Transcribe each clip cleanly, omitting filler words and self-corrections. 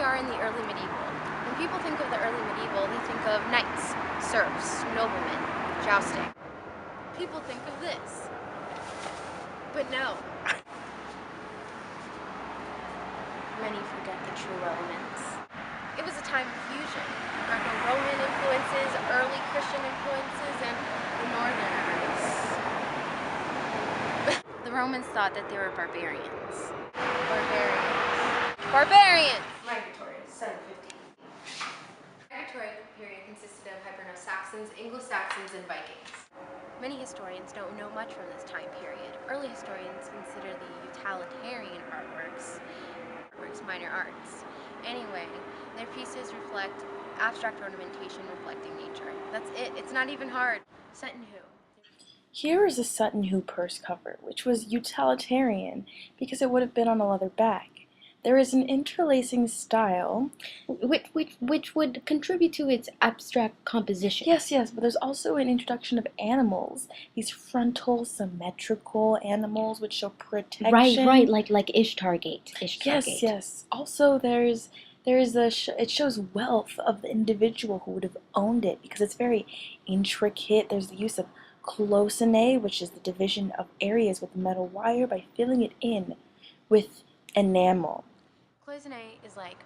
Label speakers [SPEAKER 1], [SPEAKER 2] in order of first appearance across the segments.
[SPEAKER 1] we are in the early medieval. When people think of the early medieval, they think of knights, serfs, noblemen, jousting. People think of this. But no. Many forget the true elements. It was a time of fusion. Greco-Roman influences, early Christian influences, and the Northerners. The Romans thought that they were barbarians. Barbarians! Migratory, 750. Migratory period consisted of Hiberno-Saxons, Anglo-Saxons, and Vikings. Many historians don't know much from this time period. Early historians consider the utilitarian artworks minor arts. Anyway, their pieces reflect abstract ornamentation reflecting nature. That's it. It's not even hard. Sutton Hoo.
[SPEAKER 2] Here is a Sutton Hoo purse cover, which was utilitarian because it would have been on a leather bag. There is an interlacing style.
[SPEAKER 3] Which would contribute to its abstract composition.
[SPEAKER 2] Yes, but there's also an introduction of animals. These frontal, symmetrical animals which show protection.
[SPEAKER 3] Right, like Ishtar Gate.
[SPEAKER 2] Yes. Also, it shows wealth of the individual who would have owned it because it's very intricate. There's the use of cloisonne, which is the division of areas with metal wire by filling it in with enamel.
[SPEAKER 1] Cloisonne is like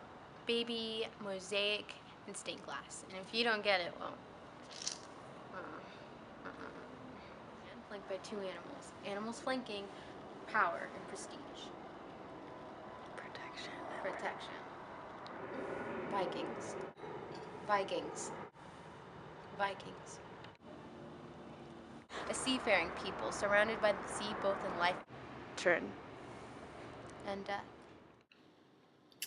[SPEAKER 1] baby, mosaic, and stained glass. And if you don't get it, well, flanked by two animals. Animals flanking power and prestige. Protection. Vikings. A seafaring people surrounded by the sea both in life and death.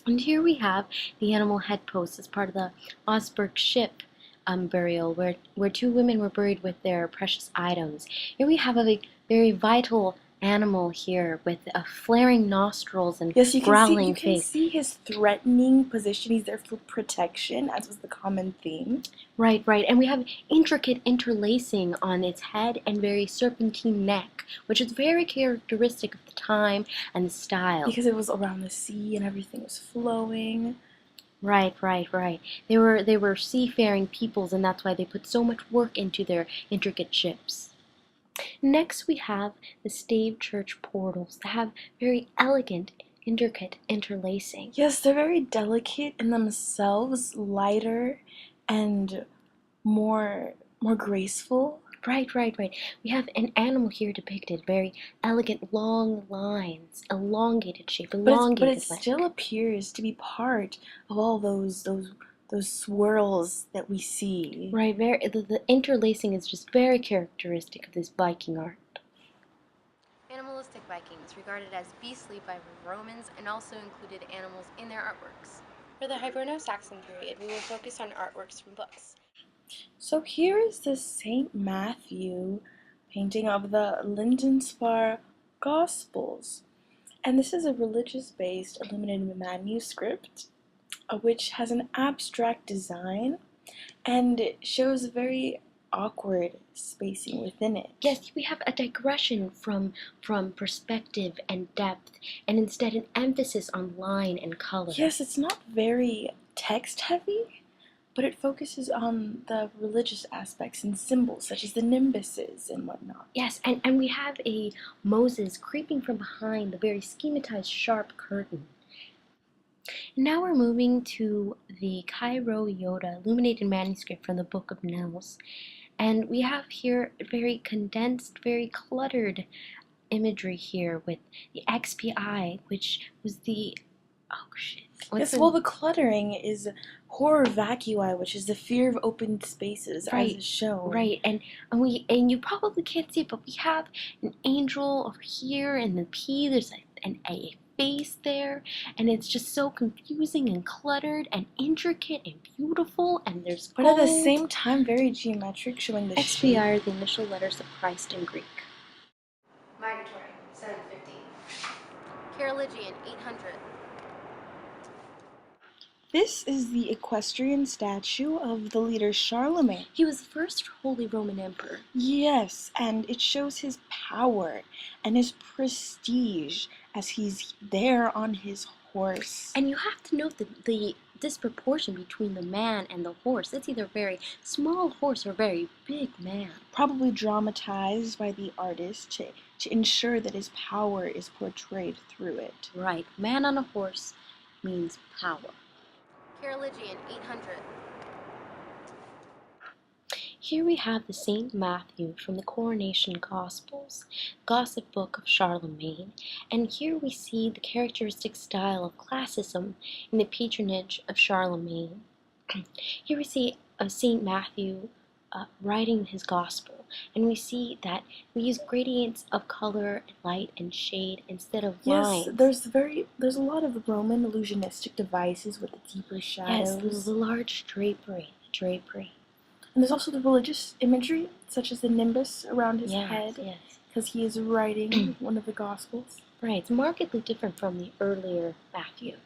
[SPEAKER 3] And here we have the animal head post as part of the Osberg ship burial, where two women were buried with their precious items. Here we have a very vital animal here with flaring nostrils and growling face.
[SPEAKER 2] You can see his threatening position. He's there for protection, as was the common theme.
[SPEAKER 3] Right. And we have intricate interlacing on its head and very serpentine neck, which is very characteristic of the time and the style.
[SPEAKER 2] Because it was around the sea and everything was flowing.
[SPEAKER 3] Right. They were seafaring peoples, and that's why they put so much work into their intricate ships. Next, we have the stave church portals that have very elegant, intricate interlacing.
[SPEAKER 2] Yes, they're very delicate in themselves, lighter and more graceful.
[SPEAKER 3] Right. We have an animal here depicted, very elegant, long lines, elongated shape,
[SPEAKER 2] But it still appears to be part of all those swirls that we see.
[SPEAKER 3] Right, the interlacing is just very characteristic of this Viking art.
[SPEAKER 1] Animalistic Vikings, regarded as beastly by Romans, and also included animals in their artworks. For the Hiberno-Saxon period, we will focus on artworks from books.
[SPEAKER 2] So here is the St. Matthew painting of the Lindisfarne Gospels. And this is a religious-based illuminated manuscript which has an abstract design and it shows very awkward spacing within it.
[SPEAKER 3] Yes, we have a digression from perspective and depth, and instead an emphasis on line and color.
[SPEAKER 2] Yes, it's not very text heavy, but it focuses on the religious aspects and symbols such as the nimbuses and whatnot.
[SPEAKER 3] Yes, and we have a Moses creeping from behind the very schematized sharp curtain. Now we're moving to the Cairo Yoda illuminated manuscript from the Book of Nells. And we have here very condensed, very cluttered imagery here with the XPI, which was the...
[SPEAKER 2] the cluttering is horror vacui, which is the fear of open spaces, as is shown.
[SPEAKER 3] Right, and you probably can't see it, but we have an angel over here, and the P, there's a face there, and it's just so confusing and cluttered and intricate and beautiful, and there's gold.
[SPEAKER 2] But at the same time, very geometric, showing the
[SPEAKER 3] XPI are the initial letters of Christ in Greek.
[SPEAKER 1] Migratory, 750. Carolingian, 800.
[SPEAKER 2] This is the equestrian statue of the leader Charlemagne.
[SPEAKER 3] He was the first Holy Roman Emperor.
[SPEAKER 2] Yes, and it shows his power and his prestige as he's there on his horse.
[SPEAKER 3] And you have to note the disproportion between the man and the horse. It's either a very small horse or a very big man.
[SPEAKER 2] Probably dramatized by the artist to ensure that his power is portrayed through it.
[SPEAKER 3] Right, man on a horse means power.
[SPEAKER 1] Carolingian 800.
[SPEAKER 3] Here we have the Saint Matthew from the Coronation Gospels, Gossip Book of Charlemagne, and here we see the characteristic style of classicism in the patronage of Charlemagne. Here we see Saint Matthew writing his Gospel, and we see that we use gradients of color, light, and shade instead of lines.
[SPEAKER 2] Yes, there's a lot of Roman illusionistic devices with the deeper shadows.
[SPEAKER 3] Yes, there's a large drapery.
[SPEAKER 2] And there's also the religious imagery, such as the nimbus around his head,
[SPEAKER 3] Yes.
[SPEAKER 2] because he is writing one of the Gospels.
[SPEAKER 3] Right, it's markedly different from the earlier Matthew.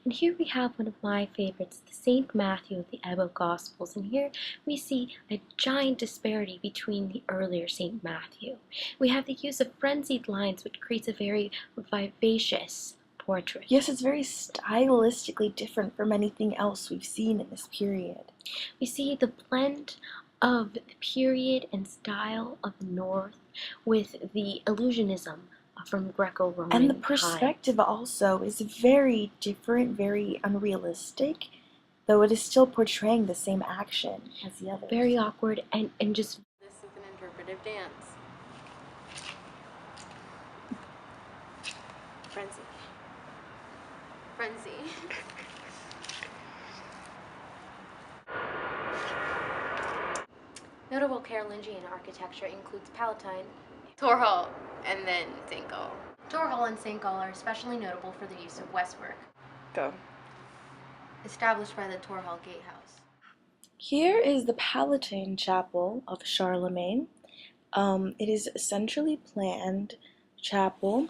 [SPEAKER 3] And here we have one of my favorites, the Saint Matthew of the Ebbo Gospels. And here we see a giant disparity between the earlier Saint Matthew. We have the use of frenzied lines, which creates a very vivacious portrait.
[SPEAKER 2] Yes, it's very stylistically different from anything else we've seen in this period.
[SPEAKER 3] We see the blend of the period and style of the North with the illusionism from Greco-Roman
[SPEAKER 2] And the
[SPEAKER 3] time.
[SPEAKER 2] perspective also is very different, very unrealistic, though it is still portraying the same action as the others.
[SPEAKER 3] Very awkward and just...
[SPEAKER 1] This is an interpretive dance. Frenzy. Notable Carolingian architecture includes Palatine, Tor Hall, and then St. Gall. Tor Hall and St. Gall are especially notable for the use of westwork,
[SPEAKER 2] Go.
[SPEAKER 1] established by the Tor Hall Gatehouse.
[SPEAKER 2] Here is the Palatine Chapel of Charlemagne. It is a centrally planned chapel.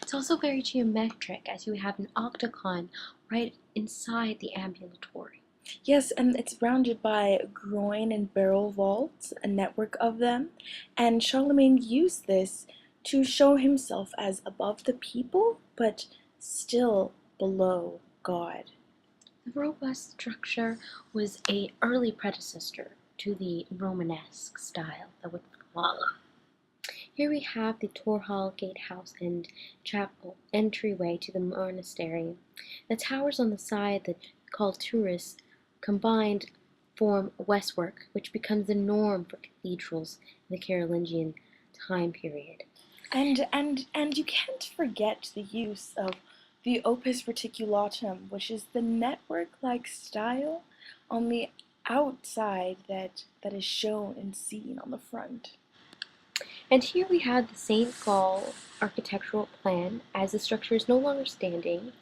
[SPEAKER 3] It's also very geometric, as you have an octagon right inside the ambulatory.
[SPEAKER 2] Yes, and it's surrounded by groin and barrel vaults, a network of them, and Charlemagne used this to show himself as above the people, but still below God.
[SPEAKER 3] The robust structure was an early predecessor to the Romanesque style that would follow. Here we have the Tor Hall Gatehouse and chapel entryway to the monastery. The towers on the side that called turrets combined form westwork, which becomes the norm for cathedrals in the Carolingian time period.
[SPEAKER 2] And you can't forget the use of the opus reticulatum, which is the network-like style on the outside that is shown and seen on the front.
[SPEAKER 3] And here we have the St. Gall architectural plan, as the structure is no longer standing,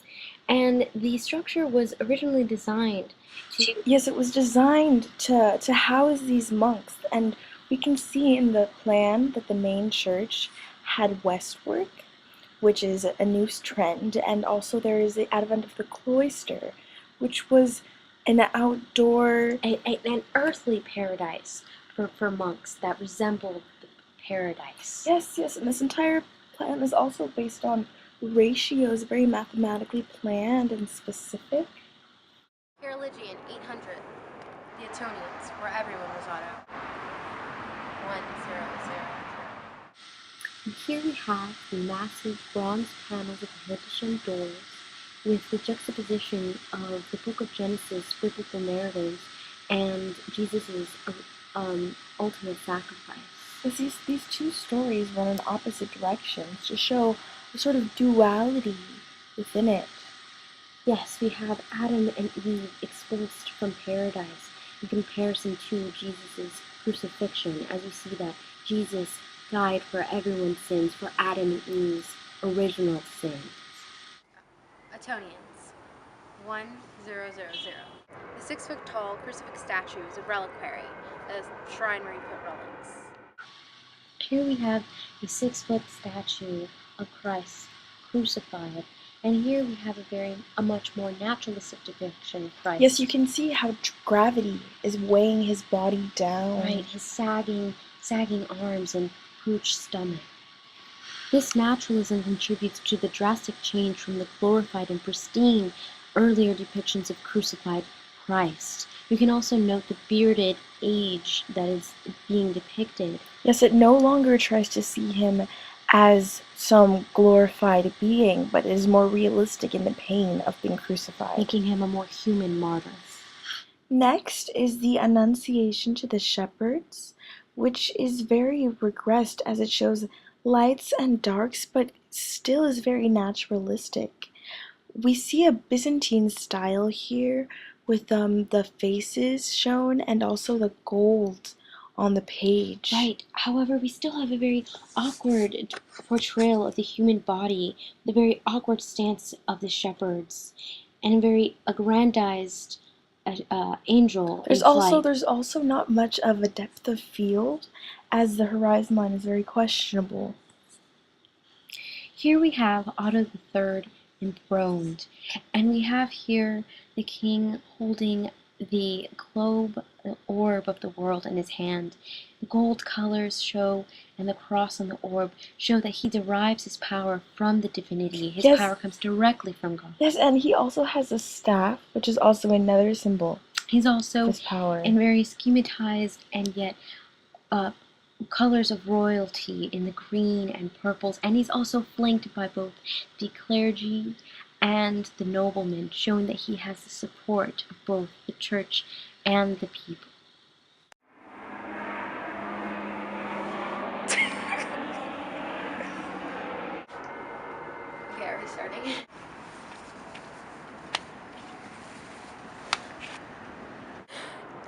[SPEAKER 3] and the structure was originally designed to...
[SPEAKER 2] Yes, it was designed to house these monks, and we can see in the plan that the main church had westwork, which is a new trend, and also there is the advent of the cloister, which was an outdoor...
[SPEAKER 3] an earthly paradise for monks that resembled the paradise.
[SPEAKER 2] Yes, and this entire plan is also based on ratios, very mathematically planned and specific.
[SPEAKER 1] Carolingian 800. The Etonians, where everyone was auto. 100.
[SPEAKER 3] And here we have the massive bronze panels of the Hildesheim doors with the juxtaposition of the Book of Genesis biblical narratives and Jesus' ultimate sacrifice.
[SPEAKER 2] Because these two stories run in opposite directions to show a sort of duality within it.
[SPEAKER 3] Yes, we have Adam and Eve expulsed from paradise in comparison to Jesus' crucifixion, as we see that Jesus died for everyone's sins, for Adam and Eve's original sins.
[SPEAKER 1] Etonians. 1000. The 6-foot-tall crucifix statue is a reliquary, a shrine where you put relics.
[SPEAKER 3] Here we have a 6-foot statue of Christ crucified, and here we have a much more naturalistic depiction of Christ.
[SPEAKER 2] Yes, you can see how gravity is weighing his body down.
[SPEAKER 3] Right, his sagging arms and huge stomach. This naturalism contributes to the drastic change from the glorified and pristine earlier depictions of crucified Christ. You can also note the bearded age that is being depicted.
[SPEAKER 2] Yes, it no longer tries to see him as some glorified being, but is more realistic in the pain of being crucified,
[SPEAKER 3] making him a more human martyr.
[SPEAKER 2] Next is the Annunciation to the shepherds, which is very regressed as it shows lights and darks, but still is very naturalistic. We see a Byzantine style here with the faces shown and also the gold on the page.
[SPEAKER 3] Right. However, we still have a very awkward portrayal of the human body, the very awkward stance of the shepherds, and a very aggrandized angel.
[SPEAKER 2] There's also not much of a depth of field, as the horizon line is very questionable.
[SPEAKER 3] Here we have Otto III enthroned, and we have here the king holding the globe, the orb of the world in his hand. The gold colors show, and the cross on the orb show that he derives his power from the divinity. His power comes directly from God.
[SPEAKER 2] Yes, and he also has a staff, which is also another symbol.
[SPEAKER 3] He's also
[SPEAKER 2] his power.
[SPEAKER 3] In very schematized and yet colors of royalty in the green and purples, and he's also flanked by both the clergy and the noblemen, showing that he has the support of both the church and the people.
[SPEAKER 1] Okay, are we starting?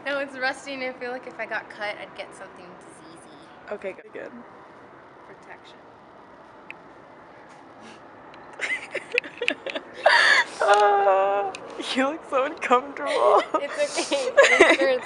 [SPEAKER 1] No, it's rusty, and I feel like if I got cut, I'd get something diseasy.
[SPEAKER 2] Okay, good.
[SPEAKER 1] Protection.
[SPEAKER 2] You look so uncomfortable.
[SPEAKER 1] It's okay. I'm sure it's